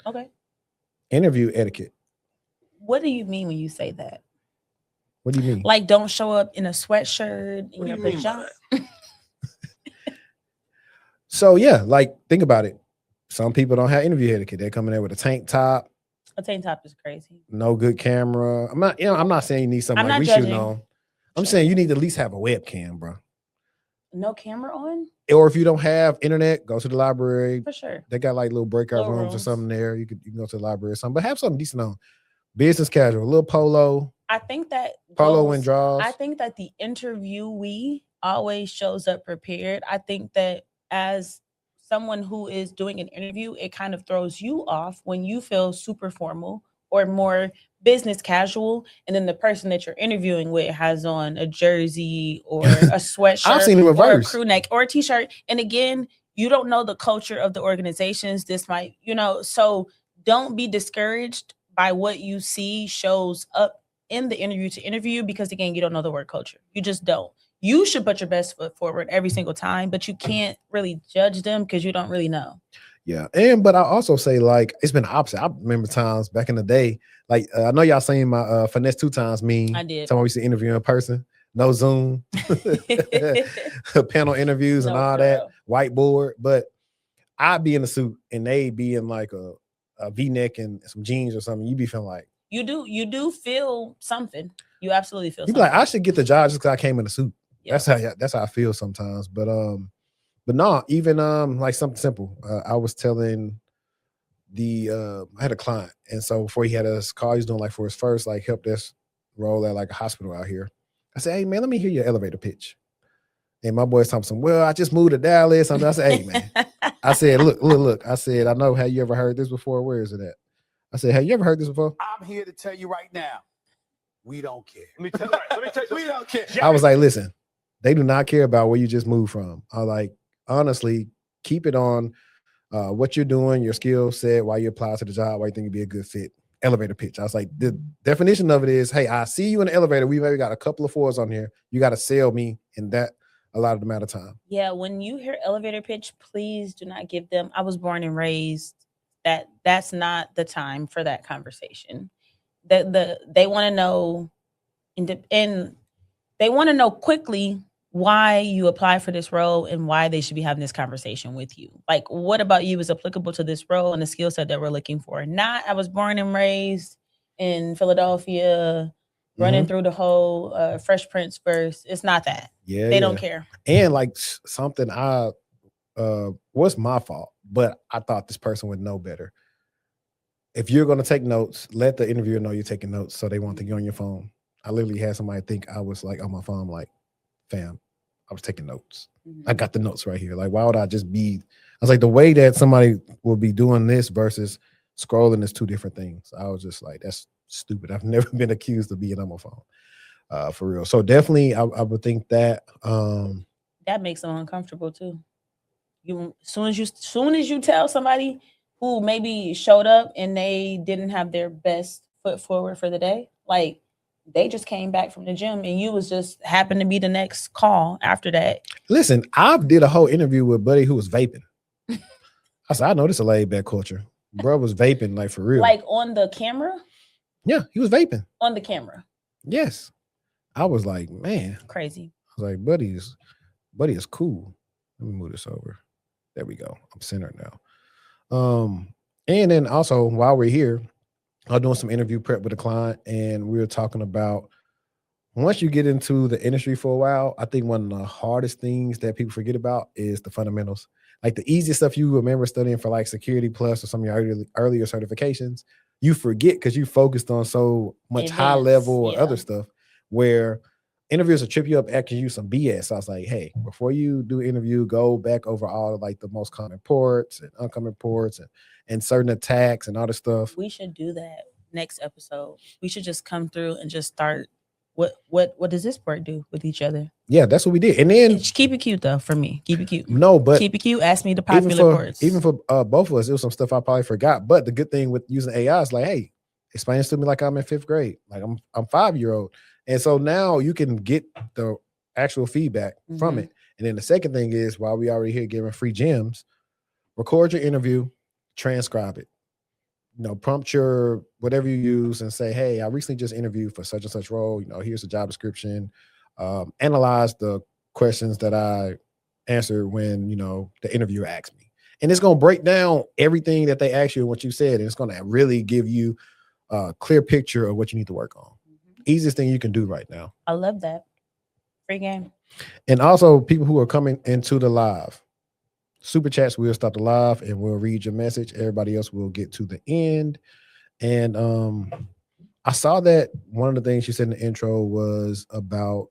Okay. Interview etiquette. What do you mean when you say that? What do you mean? Like, don't show up in a sweatshirt, in your pajamas. So yeah, like think about it. Some people don't have interview etiquette. They come in there with a tank top, A tank top is crazy. no good camera. I'm not saying you need something I'm like not we judging. shooting on. I'm saying you need to at least have a webcam, bro. No camera on? Or if you don't have internet, go to the library. For sure. They got like little breakout Little rooms or rooms. something there. You can go to the library or something, but have something decent on. Business casual, a little polo. I think that Polo and draws. I think that the interviewee always shows up prepared. I think that as someone who is doing an interview, it kind of throws you off when you feel super formal or more business casual, and then the person that you're interviewing with has on a jersey or a sweatshirt I've seen it or a reverse. crew neck or a t-shirt. And again, you don't know the culture of the organizations. This might, so don't be discouraged by what you see shows up in the interview to interview, because again, you don't know the work culture. You just don't. You should put your best foot forward every single time, but you can't really judge them because you don't really know. Yeah, but I also say like it's been the opposite. I remember times back in the day, like I know y'all seen my finesse 2 times meme. I did. Time we used to interview in person, no Zoom, panel interviews and all that, whiteboard. But I'd be in a suit and they'd be in like a V-neck and some jeans or something. You be feeling like you do feel something. You absolutely feel. You be like, I should get the job just because I came in a suit. Yep. That's how I feel sometimes. But no, even like something simple. I was telling I had a client, and so before he had his call, he's doing like for his first like help desk role at like a hospital out here. I said, hey man, let me hear your elevator pitch. And my boy's talking, well, I just moved to Dallas. And I said, hey man, I said, look. I said, I know. Have you ever heard this before? Where is it at? I said, have you ever heard this before? I'm here to tell you right now, we don't care. Let me tell you, we don't care. I was like, listen, they do not care about where you just moved from. I like, honestly, keep it on what you're doing, your skill set, why you apply to the job, why you think it'd be a good fit. Elevator pitch. I was like, the definition of it is, hey, I see you in the elevator. We maybe got a couple of fours on here. You got to sell me in that a lot of the amount of time. Yeah, when you hear elevator pitch, please do not give them, I was born and raised. That's not the time for that conversation. They want to know, and they want to know quickly why you apply for this role and why they should be having this conversation with you. Like, what about you is applicable to this role and the skill set that we're looking for? Not, I was born and raised in Philadelphia, running through the whole Fresh Prince verse. It's not that. Yeah, they don't care. And like something was my fault, but I thought this person would know better. If you're going to take notes, let the interviewer know you're taking notes so they won't think you're on your phone. I literally had somebody think I was like on my phone, like, fam, I was taking notes. I got the notes right here. Like, why would I just be? I was like, the way that somebody will be doing this versus scrolling is two different things. I was just like, that's stupid. I've never been accused of being on my phone, for real. So definitely, I would think that that makes them uncomfortable too. Soon as you tell somebody who maybe showed up and they didn't have their best foot forward for the day, like they just came back from the gym and you was just happened to be the next call after that. Listen, I did a whole interview with a buddy who was vaping. I said, I know this is a laid back culture. Bro was vaping like for real. Like on the camera? Yeah, he was vaping. On the camera. Yes. I was like, man. Crazy. I was like, buddy is cool. Let me move this over. There we go. I'm centered now. And then also while we're here, I'm doing some interview prep with a client, and we were talking about once you get into the industry for a while, I think one of the hardest things that people forget about is the fundamentals. Like the easiest stuff you remember studying for like Security Plus or some of your earlier certifications, you forget because you focused on so much high level or other stuff where interviewers will trip you up asking you some BS. So I was like, hey, before you do an interview, go back over all of like the most common ports and uncommon ports and certain attacks and all this stuff. We should do that next episode. We should just come through and just start. What does this port do with each other? Yeah, that's what we did. And then keep it cute though for me. Keep it cute. No, but keep it cute. Ask me the popular ports. Even for both of us, it was some stuff I probably forgot. But the good thing with using AI is like, hey, explain this to me like I'm in 5th grade. Like I'm 5-year-old. And so now you can get the actual feedback from it. And then the second thing is, while we already here giving free gems, record your interview, transcribe it. prompt your whatever you use and say, hey, I recently just interviewed for such and such role. Here's the job description. Analyze the questions that I answered when, the interviewer asked me. And it's going to break down everything that they asked you and what you said. And it's going to really give you a clear picture of what you need to work on. Easiest thing you can do right now. I love that. Free game. And also people who are coming into the live. Super chats, we'll stop the live and we'll read your message. Everybody else will get to the end. And I saw that one of the things you said in the intro was about